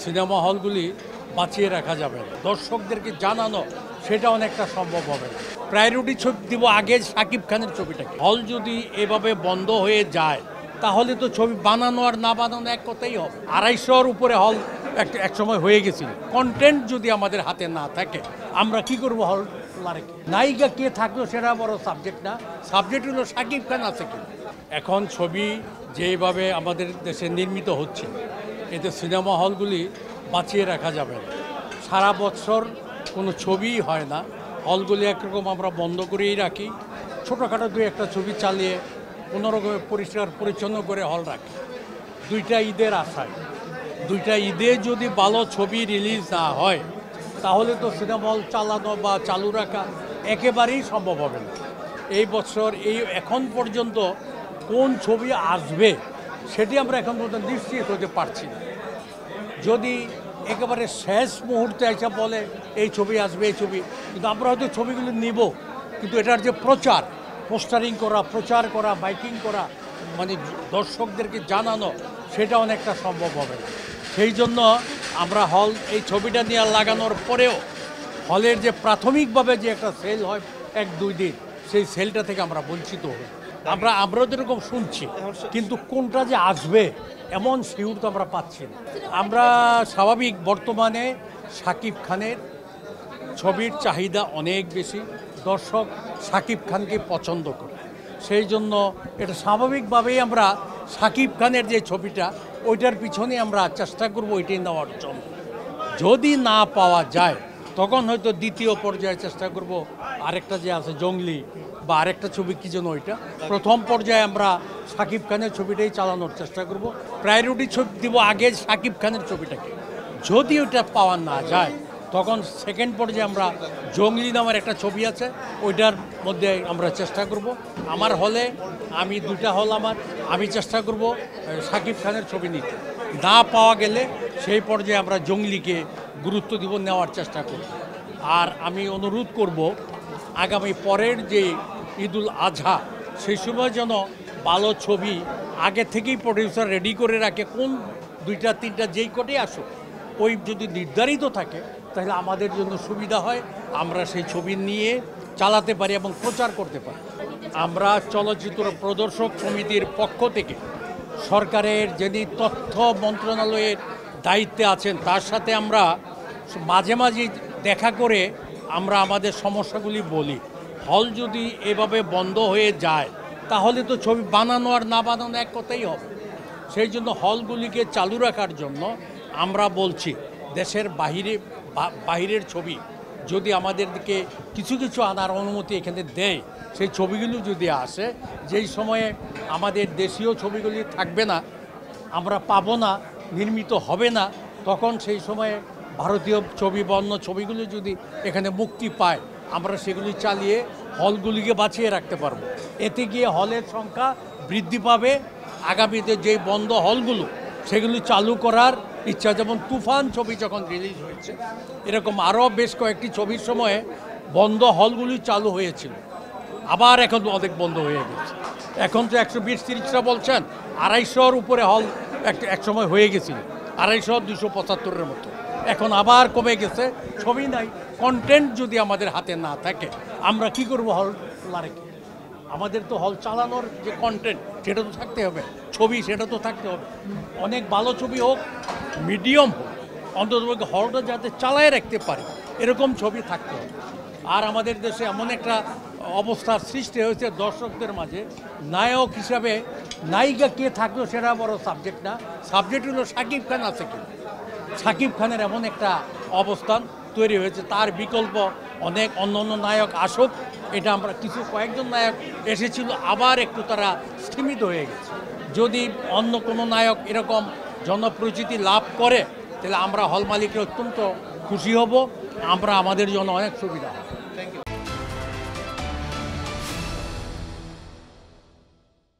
Cinema হলগুলি বাঁচিয়ে রাখা যাবে না, দর্শকদেরকে জানানো সেটা অনেকটা সম্ভব হবে না। প্রায়োরিটি ছবি দিব আগে শাকিব খানের ছবিটাকে। হল যদি এভাবে বন্ধ হয়ে যায় তাহলে তো ছবি বানানো আর না বানানো এক কথাই হবে। 250-র উপরে হল এক সময় হয়ে গেছিল। কন্টেন্ট যদি আমাদের হাতে না থাকে আমরা কি করব? হল খোলা রেখে নায়িকা কে থাকলো সেটা বড় সাবজেক্ট না, সাবজেক্ট হলো শাকিব খান আছে কি। এখন ছবি যেভাবে আমাদের দেশে নির্মিত হচ্ছে এতে সিনেমা হলগুলি বাঁচিয়ে রাখা যাবে না। সারা বছর কোনো ছবিই হয় না, হলগুলি একরকম আমরা বন্ধ করেই রাখি। ছোটোখাটো দুই একটা ছবি চালিয়ে কোনোরকমে পরিষ্কার পরিচ্ছন্ন করে হল রাখি। দুইটা ঈদের আশায়, দুইটা ঈদে যদি ভালো ছবি রিলিজ না হয় তাহলে তো সিনেমা হল চালানো বা চালু রাখা একেবারেই সম্ভব হবে না। এই বছর এখন পর্যন্ত কোন ছবি আসবে সেটি আমরা এখন পর্যন্ত নিশ্চিত হতে পারছি না। যদি একেবারে শেষ মুহূর্তে এসে বলে এই ছবি আসবে, এই ছবি, কিন্তু আমরা হয়তো ছবিগুলো নিব, কিন্তু এটার যে প্রচার, পোস্টারিং করা, প্রচার করা, মাইকিং করা, মানে দর্শকদেরকে জানানো সেটা অনেকটা সম্ভব হবে না। সেই জন্য আমরা হল এই ছবিটা নিয়ে লাগানোর পরেও হলের যে প্রাথমিকভাবে যে একটা সেল হয় 1-2 দিন, সেই সেলটা থেকে আমরা বঞ্চিত হই। আমরাও তো এরকম শুনছি, কিন্তু কোনটা যে আসবে এমন শিউর তো আমরা পাচ্ছি না। আমরা স্বাভাবিক, বর্তমানে শাকিব খানের ছবির চাহিদা অনেক বেশি, দর্শক শাকিব খানকে পছন্দ করে। সেই জন্য এটা স্বাভাবিকভাবেই আমরা শাকিব খানের যে ছবিটা ওইটার পিছনে আমরা চেষ্টা করব ওইটাই নেওয়ার জন্য। যদি না পাওয়া যায় তখন হয়তো দ্বিতীয় পর্যায়ে চেষ্টা করব আরেকটা যে আছে জঙ্গলি বা আরেকটা ছবি কী যেন, ওইটা প্রথম পর্যায়ে আমরা শাকিব খানের ছবিটাই চালানোর চেষ্টা করব। প্রায়োরিটি ছবি দিব আগে শাকিব খানের ছবিটাকে। যদি ওইটা পাওয়া না যায় তখন সেকেন্ড পর্যায়ে আমরা জঙ্গলি নামের একটা ছবি আছে ওইটার মধ্যে আমরা চেষ্টা করব। আমার হলে আমি 2টা হল আমি চেষ্টা করব শাকিব খানের ছবি নিতে। না পাওয়া গেলে সেই পর্যায়ে আমরা জঙ্গলিকে গুরুত্ব দিব, নেওয়ার চেষ্টা করব। আর আমি অনুরোধ করব আগামী পরের যে ঈদুল আজহা সেই সময় যেন ভালো ছবি আগে থেকেই প্রডিউসার রেডি করে রাখে। কোন 2-3টা যেই কোটেই আসুক, ওই যদি নির্ধারিত থাকে তাহলে আমাদের জন্য সুবিধা হয়, আমরা সেই ছবি নিয়ে চালাতে পারি এবং প্রচার করতে পারি। আমরা চলচ্চিত্র প্রদর্শক সমিতির পক্ষ থেকে সরকারের যিনি তথ্য মন্ত্রণালয়ের দায়িত্বে আছেন তার সাথে আমরা মাঝে মাঝে দেখা করে আমরা আমাদের সমস্যাগুলি বলি। হল যদি এভাবে বন্ধ হয়ে যায় তাহলে তো ছবি বানানো আর না বানানো এক কথাই হবে। সেই জন্য হলগুলিকে চালু রাখার জন্য আমরা বলছি দেশের বাহিরের ছবি যদি আমাদেরকে কিছু কিছু আনার অনুমতি এখানে দেয়, সেই ছবিগুলো যদি আসে, যেই সময়ে আমাদের দেশীয় ছবিগুলি থাকবে না, আমরা পাবো না, নির্মিত হবে না, তখন সেই সময়ে ভারতীয় ছবি বা অন্য ছবিগুলো যদি এখানে মুক্তি পায় আমরা সেগুলি চালিয়ে হলগুলিকে বাঁচিয়ে রাখতে পারবো। এতে গিয়ে হলের সংখ্যা বৃদ্ধি পাবে। আগামীতে যেই বন্ধ হলগুলো সেগুলি চালু করার ইচ্ছা, যেমন তুফান ছবি যখন রিলিজ হয়েছে এরকম আরও বেশ কয়েকটি ছবির সময়ে বন্ধ হলগুলি চালু হয়েছিল, আবার এখন অনেক বন্ধ হয়ে গেছে। এখন তো 120-130টা বলছেন, 250-র উপরে হল এক সময় হয়ে গেছিল, 250-275-এর মতো। এখন আবার কমে গেছে, ছবি নাই। কন্টেন্ট যদি আমাদের হাতে না থাকে আমরা কি করব? হল খোলা রেখে আমাদের তো হল চালানোর যে কন্টেন্ট সেটা তো থাকতে হবে, ছবি সেটা তো থাকতে হবে। অনেক ভালো ছবি হোক, মিডিয়াম হোক, অন্তত হলটা যাতে চালায় রাখতে পারে এরকম ছবি থাকতে হবে। আর আমাদের দেশে এমন একটা অবস্থার সৃষ্টি হয়েছে দর্শকদের মাঝে, নায়ক হিসাবে নায়িকা কে থাকলো সেটা বড় সাবজেক্ট না, সাবজেক্ট হলো শাকিব খান আছে কি। শাকিব খানের এমন একটা অবস্থান তৈরি হয়েছে, তার বিকল্প অনেক অন্য নায়ক আসুক, এটা আমরা কয়েকজন নায়ক এসেছিল, আবার একটু তারা স্থিমিত হয়ে গেছে। যদি অন্য কোনো নায়ক এরকম জনপ্রচিতি লাভ করে তাহলে আমরা হল মালিকরা অত্যন্ত খুশি হব, আমাদের জন্য অনেক সুবিধা হবে।